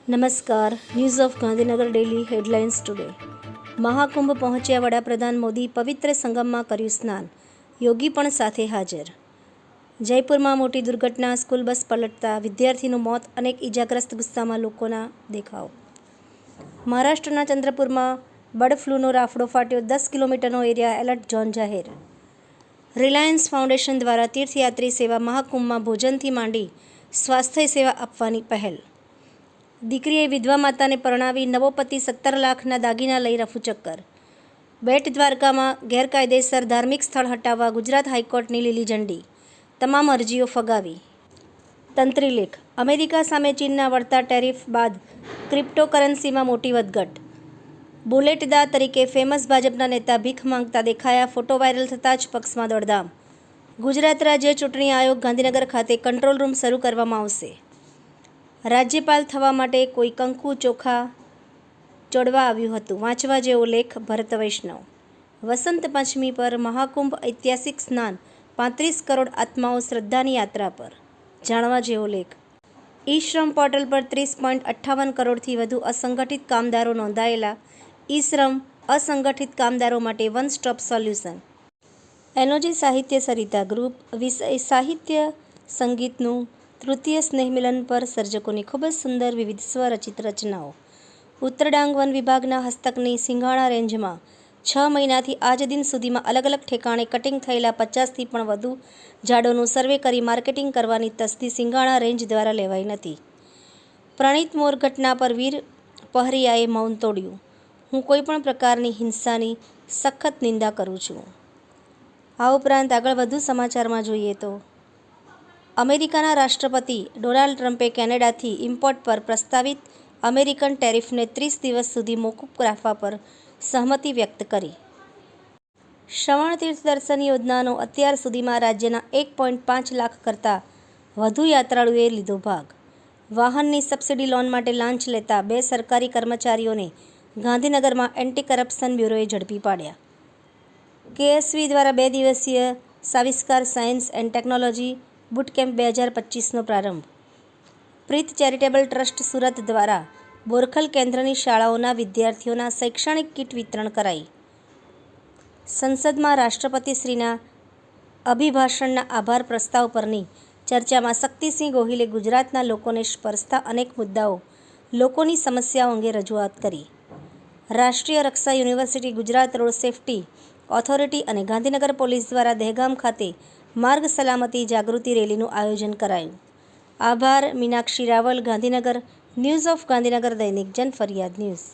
નમસ્કાર. News of Gandhinagar daily headlines today. Mahakumbh પહોંચ્યા વડાપ્રધાન મોદી, પવિત્ર સંગમમાં કર્યું સ્નાન. યોગી પણ સાથે હાજર. જયપુરમાં મોટી દુર્ઘટના, સ્કૂલ બસ પલટતા વિદ્યાર્થીનું મોત, અનેક ઇજાગ્રસ્ત, ગુસ્સામાં લોકોના દેખાવ. મહારાષ્ટ્રના ચંદ્રપુરમાં બર્ડ ફ્લૂનો રાફડો ફાટ્યો, 10 કિલોમીટરનો એરિયા એલર્ટ ઝોન જાહેર. રિલાયન્સ ફાઉન્ડેશન દ્વારા તીર્થયાત્રી સેવા મહાકુંભમાં ભોજનથી માંડી સ્વાસ્થ્ય સેવા આપવાની પહેલ. દીકરીએ વિધવા માતાને પરણાવી, નવો પતિ 17 લાખના દાગીના લઈ રફુ ચક્કર. બેટ દ્વારકામાં ગેરકાયદેસર ધાર્મિક સ્થળ હટાવવા ગુજરાત હાઈકોર્ટની લીલી ઝંડી, તમામ અરજીઓ ફગાવી. તંત્રી લેખ: અમેરિકા સામે ચીનના વળતા ટેરિફ બાદ ક્રિપ્ટોકરન્સીમાં મોટી વધઘટ. બુલેટદા તરીકે ફેમસ ભાજપના નેતા ભીખ માંગતા દેખાયા, ફોટો વાયરલ થતાં જ પક્ષમાં દોડધામ. ગુજરાત રાજ્ય ચૂંટણી આયોગ ગાંધીનગર ખાતે કંટ્રોલ રૂમ શરૂ કરવામાં આવશે. રાજ્યપાલ થવા માટે કોઈ કંકુ ચોખા ચોડવા આવ્યું હતું, વાંચવા જેવો લેખ ભરત વૈષ્ણવ. વસંત પંચમી પર મહાકુંભ, ઐતિહાસિક સ્નાન, 35 કરોડ આત્માઓ શ્રદ્ધાની યાત્રા પર, જાણવા જેવો લેખ. ઈ શ્રમ પોર્ટલ પર 30.58 કરોડથી વધુ અસંગઠિત કામદારો નોંધાયેલા. ઈ શ્રમ અસંગઠિત કામદારો માટે વન સ્ટોપ સોલ્યુશન. એનોજી સાહિત્ય સરિતા ગ્રુપ. વિષય સાહિત્ય સંગીતનું તૃતીય સ્નેહમિલન પર સર્જકોની ખૂબ જ સુંદર વિવિધ સ્વરચિત રચનાઓ. ઉત્તરડાંગ વન વિભાગના હસ્તકની સિંઘાણા રેન્જમાં 6 મહિનાથી આજ દિન સુધીમાં અલગ અલગ ઠેકાણે કટિંગ થયેલા 50થી પણ વધુ ઝાડોનું સર્વે કરી માર્કેટિંગ કરવાની તસ્દી સિંઘાણા રેન્જ દ્વારા લેવાઈ નથી. પ્રણીત મોર ઘટના પર વીર પહરિયાએ મૌન તોડ્યું. હું કોઈપણ પ્રકારની હિંસાની સખત નિંદા કરું છું. આ ઉપરાંત આગળ વધુ સમાચારમાં જોઈએ તો અમેરિકાના રાષ્ટ્રપતિ ડોનાલ્ડ ટ્રમ્પે કેનેડાથી ઇમ્પોર્ટ પર પ્રસ્તાવિત અમેરિકન ટેરિફને 30 દિવસ સુધી મોકૂફ રાખવા પર સહમતિ વ્યક્ત કરી. શ્રવણ તીર્થ દર્શન યોજનાનો અત્યાર સુધીમાં રાજ્યના 1.5 લાખ કરતાં વધુ યાત્રાળુએ લીધો ભાગ. વાહનની સબસિડી લોન માટે લાંચ લેતા 2 સરકારી કર્મચારીઓને ગાંધીનગરમાં એન્ટી કરપ્શન બ્યુરોએ ઝડપી પાડ્યા. કેએસવી દ્વારા 2 દિવસીય સાવિસ્કાર સાયન્સ એન્ડ ટેકનોલોજી બુટકેમ્પ 2025નો પ્રારંભ. પ્રીત ચેરિટેબલ ટ્રસ્ટ સુરત દ્વારા બોરખલ કેન્દ્રની શાળાઓના વિદ્યાર્થીઓના શૈક્ષણિક કીટ વિતરણ કરાઈ. સંસદમાં રાષ્ટ્રપતિશ્રીના અભિભાષણના આભાર પ્રસ્તાવ પરની ચર્ચામાં શક્તિસિંહ ગોહિલે ગુજરાતના લોકોને સ્પર્શતા અનેક મુદ્દાઓ, લોકોની સમસ્યાઓ અંગે રજૂઆત કરી. Rashtriya Raksha university, Gujarat road safety authority અને ગાંધીનગર પોલીસ દ્વારા દહેગામ ખાતે માર્ગ સલામતી જાગૃતિ રેલીનું આયોજન કરાયું. આભાર. મીનાક્ષી રાવલ, ગાંધીનગર. ન્યૂઝ ઓફ ગાંધીનગર દૈનિક જન ફરિયાદ ન્યૂઝ.